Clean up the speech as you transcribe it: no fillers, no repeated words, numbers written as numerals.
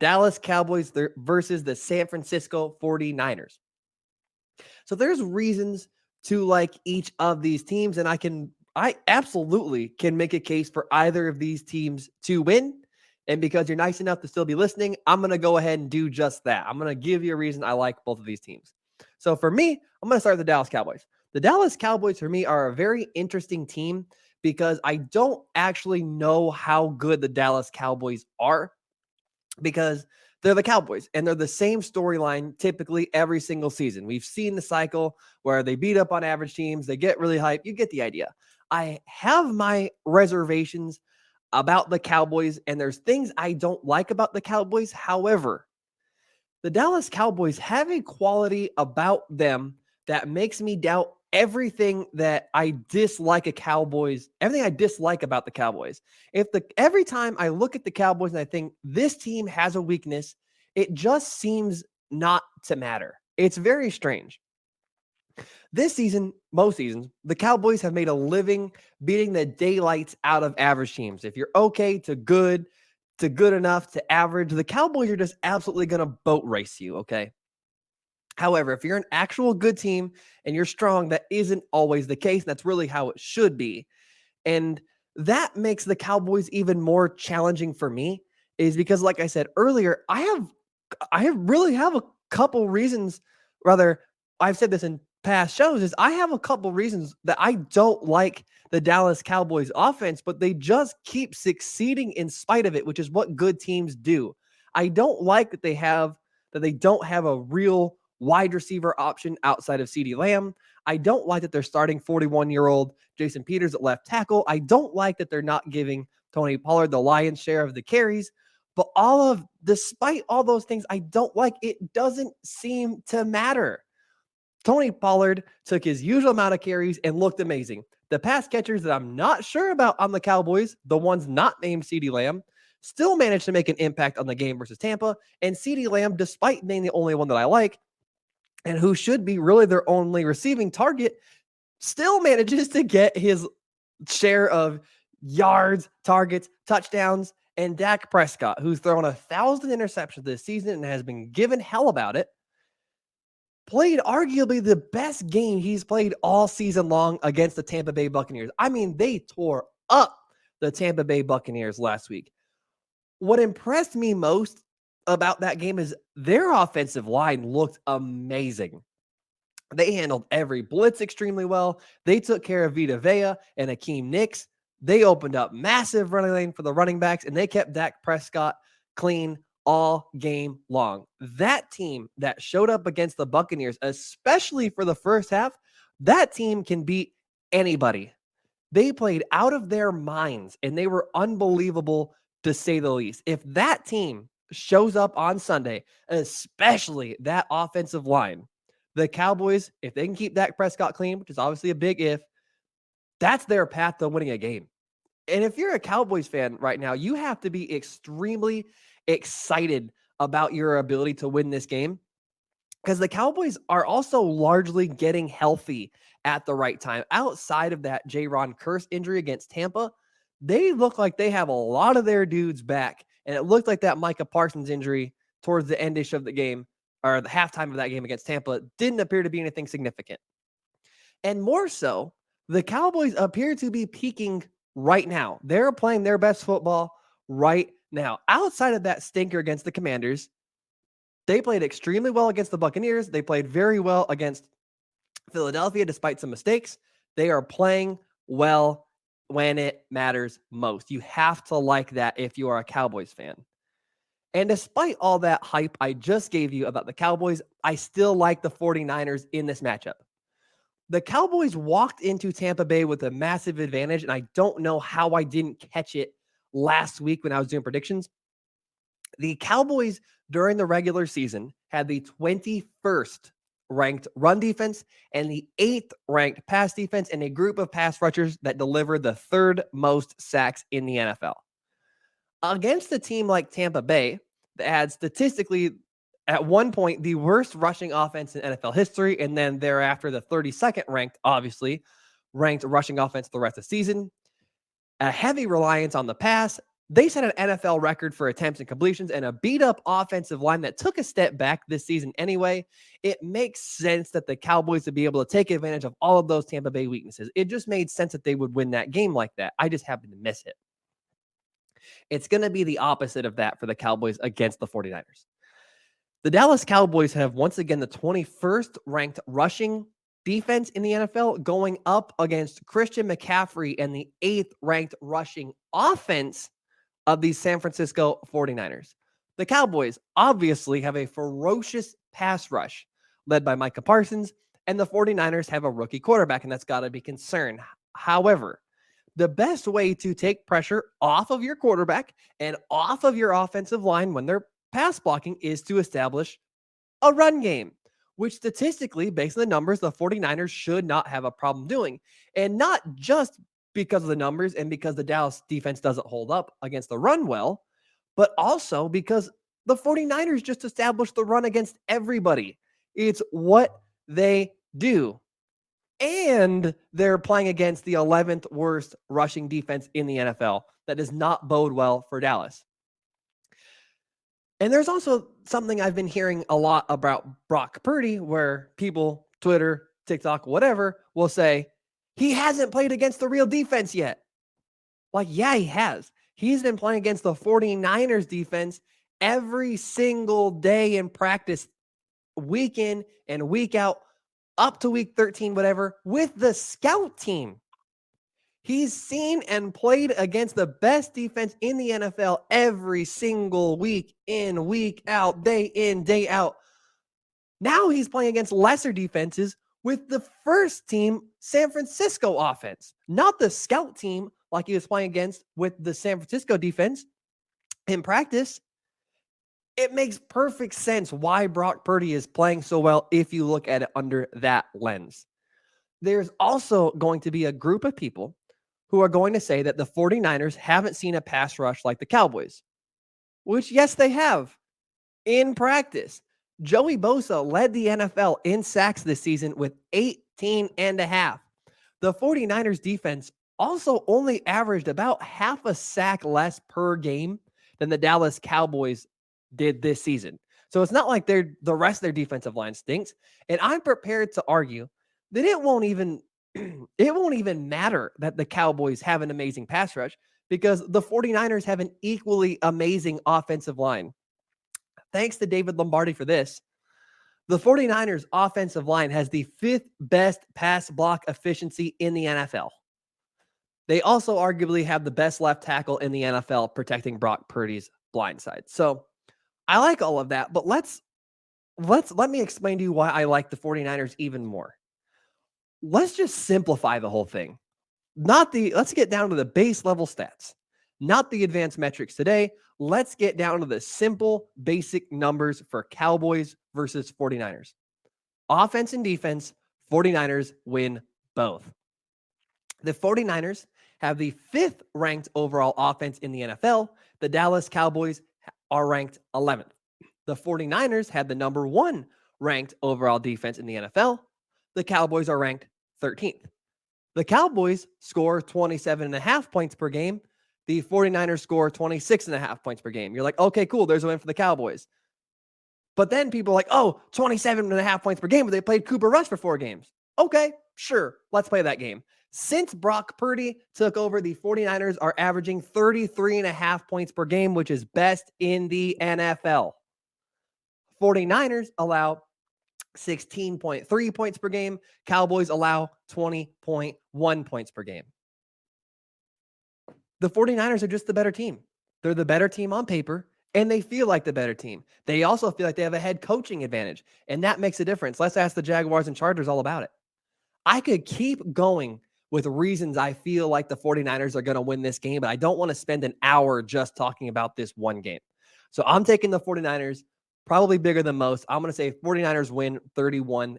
Dallas Cowboys versus the San Francisco 49ers. So there's reasons to like each of these teams, and I absolutely can make a case for either of these teams to win. And because you're nice enough to still be listening, I'm going to go ahead and do just that. I'm going to give you a reason I like both of these teams. So for me, I'm going to start with the Dallas Cowboys. The Dallas Cowboys, for me, are a very interesting team because I don't actually know how good the Dallas Cowboys are, because they're the Cowboys and they're the same storyline typically every single season. We've seen the cycle where they beat up on average teams, they get really hyped. You get the idea. I have my reservations about the Cowboys, and there's things I don't like about the Cowboys. However, the Dallas Cowboys have a quality about them that makes me doubt everything that I dislike everything I dislike about the Cowboys. Every time I look at the Cowboys and I think this team has a weakness, it just seems not to matter. It's very strange. This season, most seasons, the Cowboys have made a living beating the daylights out of average teams. If you're okay to good enough to average, the Cowboys are just absolutely going to boat race you, okay? However, if you're an actual good team and you're strong, that isn't always the case. That's really how it should be. And that makes the Cowboys even more challenging for me, is because, like I said earlier, I really have a couple reasons, rather, I've said this in past shows, is I have a couple reasons that I don't like the Dallas Cowboys offense, but they just keep succeeding in spite of it, which is what good teams do. I don't like that they don't have a real wide receiver option outside of CeeDee Lamb. I don't like that they're starting 41-year-old Jason Peters at left tackle. I don't like that they're not giving Tony Pollard the lion's share of the carries. But despite all those things I don't like, it doesn't seem to matter. Tony Pollard took his usual amount of carries and looked amazing. The pass catchers that I'm not sure about on the Cowboys, the ones not named CeeDee Lamb, still managed to make an impact on the game versus Tampa. And CeeDee Lamb, despite being the only one that I like, and who should be really their only receiving target, still manages to get his share of yards, targets, touchdowns. And Dak Prescott, who's thrown 1,000 interceptions this season and has been given hell about it, played arguably the best game he's played all season long against the Tampa Bay Buccaneers. I mean, they tore up the Tampa Bay Buccaneers last week. What impressed me most about that game is their offensive line looked amazing. They handled every blitz extremely well. They took care of Vita Vea and Hakeem Nicks. They opened up massive running lane for the running backs, and they kept Dak Prescott clean all game long. That team that showed up against the Buccaneers, especially for the first half, that team can beat anybody. They played out of their minds, and they were unbelievable to say the least. If that team shows up on Sunday, especially that offensive line, the Cowboys, if they can keep Dak Prescott clean, which is obviously a big if, that's their path to winning a game. And if you're a Cowboys fan right now, you have to be extremely excited about your ability to win this game, because the Cowboys are also largely getting healthy at the right time. Outside of that Jaron Kearse injury against Tampa, they look like they have a lot of their dudes back. And it looked like that Micah Parsons injury towards the endish of the game, or the halftime of that game against Tampa, didn't appear to be anything significant. And more so, the Cowboys appear to be peaking right now. They're playing their best football right now. Outside of that stinker against the Commanders, they played extremely well against the Buccaneers. They played very well against Philadelphia, despite some mistakes. They are playing well when it matters most. You have to like that if you are a Cowboys fan. And despite all that hype I just gave you about the Cowboys, I still like the 49ers in this matchup. The Cowboys walked into Tampa Bay with a massive advantage, and I don't know how I didn't catch it last week when I was doing predictions. The Cowboys, during the regular season, had the 21st ranked run defense and the 8th ranked pass defense, and a group of pass rushers that delivered the 3rd most sacks in the NFL. Against a team like Tampa Bay, that had statistically at one point the worst rushing offense in NFL history, and then thereafter the 32nd ranked rushing offense the rest of the season, a heavy reliance on the pass, They set an NFL record for attempts and completions and a beat-up offensive line that took a step back this season anyway. It makes sense that the Cowboys would be able to take advantage of all of those Tampa Bay weaknesses. It just made sense that they would win that game like that. I just happened to miss it. It's going to be the opposite of that for the Cowboys against the 49ers. The Dallas Cowboys have once again the 21st ranked rushing defense in the NFL, going up against Christian McCaffrey and the 8th ranked rushing offense of the San Francisco 49ers. The Cowboys obviously have a ferocious pass rush led by Micah Parsons, and the 49ers have a rookie quarterback, and that's got to be concerned. However, the best way to take pressure off of your quarterback and off of your offensive line when they're pass blocking is to establish a run game, which statistically, based on the numbers, the 49ers should not have a problem doing. And not just because of the numbers and because the Dallas defense doesn't hold up against the run well, but also because the 49ers just established the run against everybody. It's what they do. And they're playing against the 11th worst rushing defense in the NFL. That does not bode well for Dallas. And there's also something I've been hearing a lot about Brock Purdy, where people, Twitter, TikTok, whatever, will say, he hasn't played against the real defense yet. Like, yeah, he has. He's been playing against the 49ers defense every single day in practice, week in and week out, up to week 13, whatever, with the scout team. He's seen and played against the best defense in the NFL every single week in, week out, day in, day out. Now he's playing against lesser defenses with the first team San Francisco offense, not the scout team like he was playing against with the San Francisco defense in practice. It makes perfect sense why Brock Purdy is playing so well if you look at it under that lens. There's also going to be a group of people who are going to say that the 49ers haven't seen a pass rush like the Cowboys, which, yes, they have in practice. Joey Bosa led the NFL in sacks this season with 18.5. The 49ers defense also only averaged about half a sack less per game than the Dallas Cowboys did this season. So it's not like the rest of their defensive line stinks. And I'm prepared to argue that it won't even matter that the Cowboys have an amazing pass rush because the 49ers have an equally amazing offensive line. Thanks to David Lombardi for this. The 49ers offensive line has the 5th best pass block efficiency in the NFL. They also arguably have the best left tackle in the NFL protecting Brock Purdy's blind side. So I like all of that, but let me explain to you why I like the 49ers even more. Let's just simplify the whole thing. Let's get down to the base level stats, not the advanced metrics today. Let's get down to the simple, basic numbers for Cowboys versus 49ers. Offense and defense, 49ers win both. The 49ers have the 5th ranked overall offense in the NFL. The Dallas Cowboys are ranked 11th. The 49ers had the number 1 ranked overall defense in the NFL. The Cowboys are ranked 13th. The Cowboys score 27.5 points per game. The 49ers score 26.5 points per game. You're like, okay, cool. There's a win for the Cowboys. But then people are like, 27.5 points per game, but they played Cooper Rush for 4 games. Okay, sure. Let's play that game. Since Brock Purdy took over, the 49ers are averaging 33.5 points per game, which is best in the NFL. 49ers allow 16.3 points per game. Cowboys allow 20.1 points per game. The 49ers are just the better team. They're the better team on paper, and they feel like the better team. They also feel like they have a head coaching advantage, and that makes a difference. Let's ask the Jaguars and Chargers all about it. I could keep going with reasons I feel like the 49ers are going to win this game, but I don't want to spend an hour just talking about this one game. So I'm taking the 49ers, probably bigger than most. I'm going to say 49ers win 31-21.